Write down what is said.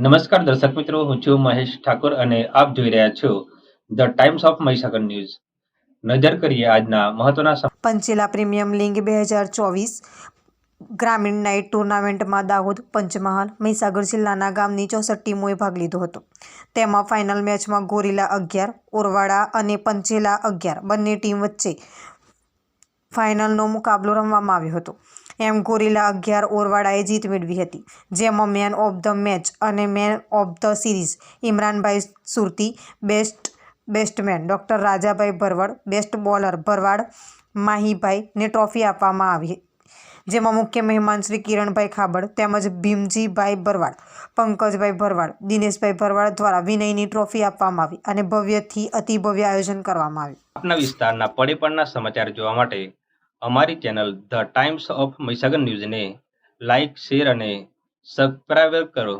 નમસ્કાર દર્શક મિત્રો, હું છું મહેશ ઠાકોર અને આપ જોઈ રહ્યા છો the Times of Mahisagar news. નજર કરીએ આજના મહત્વના પંચેલા પ્રીમિયમ લીગ 2024 ગ્રામીણ નાઇટ ટુર્નામેન્ટમાં દાહોદ, પંચમહાલ, મહીસાગર જિલ્લાના ગામની 64 ટીમોએ ભાગ લીધો હતો. તેમાં ફાઇનલ મેચમાં ગોરીલા 11, ઓરવાડા અને પંચેલા 11 બંને ટીમ વચ્ચે ફાઇનલનો મુકાબલો રમવામાં આવ્યો હતો. એમ ગોરીલા 11 ઓરવાડાએ જીત મેળવી હતી, જેમાં મેન ઓફ ધ મેચ અને man of the series Imranbhai Surti, best batsman ડૉ. રાજાભાઈ ભરવાડ, બેસ્ટ બોલર ભરવાડ માહીભાઈને ટ્રોફી આપવામાં આવી, જેમાં મુખ્ય મહેમાન શ્રી કિરણભાઈ ખાબડ તેમજ ભીમજીભાઈ ભરવાડ, પંકજભાઈ ભરવાડ, દિનેશભાઈ ભરવાડ દ્વારા વિનયની ટ્રોફી આપવામાં આવી અને ભવ્યથી અતિભવ્ય આયોજન કરવામાં આવ્યું. આપના વિસ્તારના પડે સમાચાર જોવા માટે અમારી channel the Times of Mahisagar ન્યૂઝને લાઇક, શેર અને સબસ્ક્રાઇબ કરો.